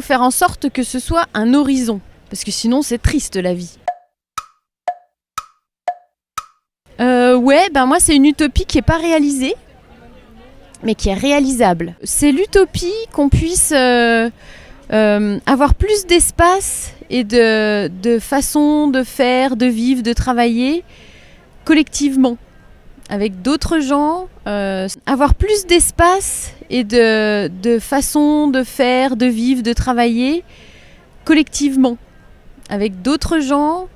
faire en sorte que ce soit un horizon, parce que sinon c'est triste la vie. Moi c'est une utopie qui n'est pas réalisée, mais qui est réalisable. C'est l'utopie qu'on puisse avoir plus d'espace et de façons de faire, de vivre, de travailler collectivement, avec d'autres gens, avoir plus d'espace et de façons de faire, de vivre, de travailler collectivement, avec d'autres gens,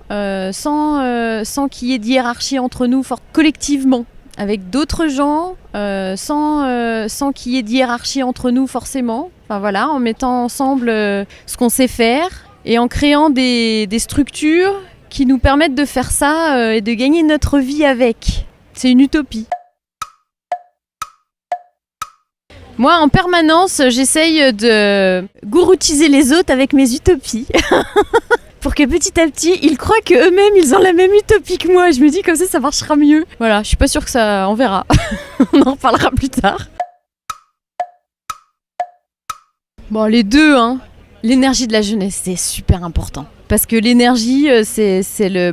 sans qu'il y ait de hiérarchie entre nous, collectivement, avec d'autres gens, sans qu'il y ait de hiérarchie entre nous forcément, en mettant ensemble ce qu'on sait faire et en créant des structures qui nous permettent de faire ça et de gagner notre vie avec. C'est une utopie. Moi, en permanence, j'essaye de gouroutiser les autres avec mes utopies. Pour que petit à petit, ils croient qu'eux-mêmes, ils ont la même utopie que moi. Je me dis comme ça marchera mieux. Voilà, je suis pas sûre que ça... On verra. On en reparlera plus tard. Bon, les deux, hein. L'énergie de la jeunesse, c'est super important. Parce que l'énergie,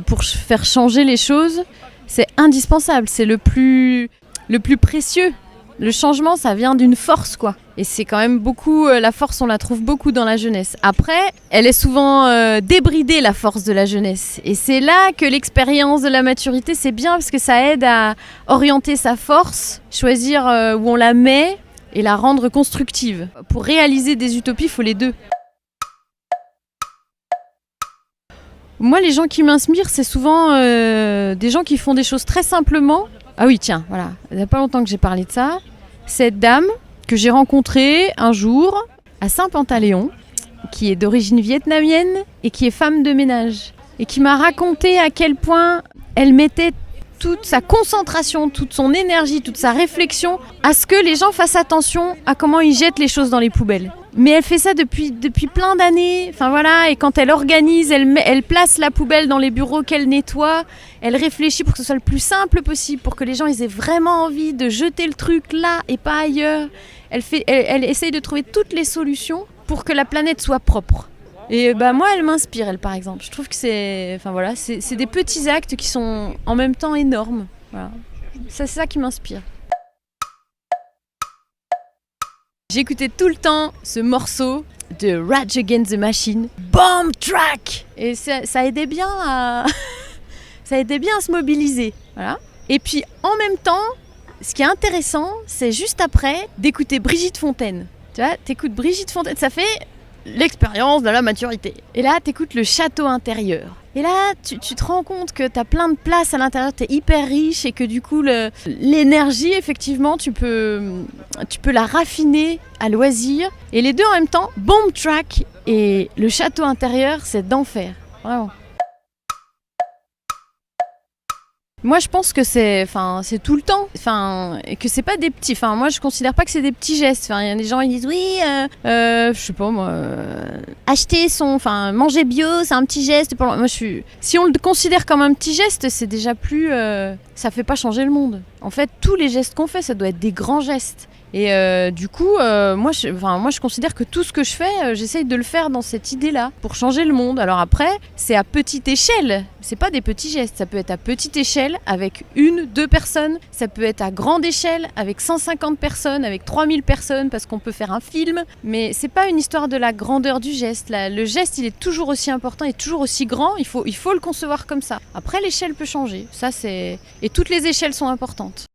pour faire changer les choses, c'est indispensable. C'est le plus précieux. Le changement, ça vient d'une force, quoi. Et c'est quand même beaucoup... la force, on la trouve beaucoup dans la jeunesse. Après, elle est souvent débridée, la force de la jeunesse. Et c'est là que l'expérience de la maturité, c'est bien, parce que ça aide à orienter sa force, choisir où on la met et la rendre constructive. Pour réaliser des utopies, il faut les deux. Moi, les gens qui m'inspirent, c'est souvent des gens qui font des choses très simplement. Ah oui, tiens, voilà, il n'y a pas longtemps que j'ai parlé de ça. Cette dame que j'ai rencontrée un jour à Saint-Pantaléon, qui est d'origine vietnamienne et qui est femme de ménage. Et qui m'a raconté à quel point elle mettait toute sa concentration, toute son énergie, toute sa réflexion à ce que les gens fassent attention à comment ils jettent les choses dans les poubelles. Mais elle fait ça depuis plein d'années. Et quand elle organise, elle place la poubelle dans les bureaux qu'elle nettoie. Elle réfléchit pour que ce soit le plus simple possible, pour que les gens ils aient vraiment envie de jeter le truc là et pas ailleurs. Elle essaye de trouver toutes les solutions pour que la planète soit propre. Et moi, elle m'inspire, elle, par exemple. Je trouve que c'est des petits actes qui sont en même temps énormes. Voilà. C'est ça qui m'inspire. J'écoutais tout le temps ce morceau de Rage Against the Machine, Bomb Track, et ça aidait bien à se mobiliser. Voilà. Et puis en même temps, ce qui est intéressant, c'est juste après d'écouter Brigitte Fontaine. Tu vois, t'écoutes Brigitte Fontaine, ça fait l'expérience de la maturité. Et là, t'écoutes le château intérieur. Et là, tu te rends compte que t'as plein de place à l'intérieur, t'es hyper riche et que du coup, l'énergie, effectivement, tu peux la raffiner à loisir. Et les deux en même temps, Bomb Track et le château intérieur, c'est d'enfer. Vraiment. Moi, je pense que c'est tout le temps, et que c'est pas des petits. Moi, je considère pas que c'est des petits gestes. Il y a des gens qui disent oui, je sais pas moi, manger bio, c'est un petit geste. Si on le considère comme un petit geste, c'est déjà plus, ça fait pas changer le monde. En fait, tous les gestes qu'on fait, ça doit être des grands gestes. Et du coup, moi, je considère que tout ce que je fais, j'essaye de le faire dans cette idée-là, pour changer le monde. Alors après, c'est à petite échelle, c'est pas des petits gestes. Ça peut être à petite échelle avec 1-2 personnes, ça peut être à grande échelle avec 150 personnes, avec 3000 personnes, parce qu'on peut faire un film. Mais c'est pas une histoire de la grandeur du geste. Là, le geste, il est toujours aussi important, il est toujours aussi grand, il faut le concevoir comme ça. Après, l'échelle peut changer, et toutes les échelles sont importantes.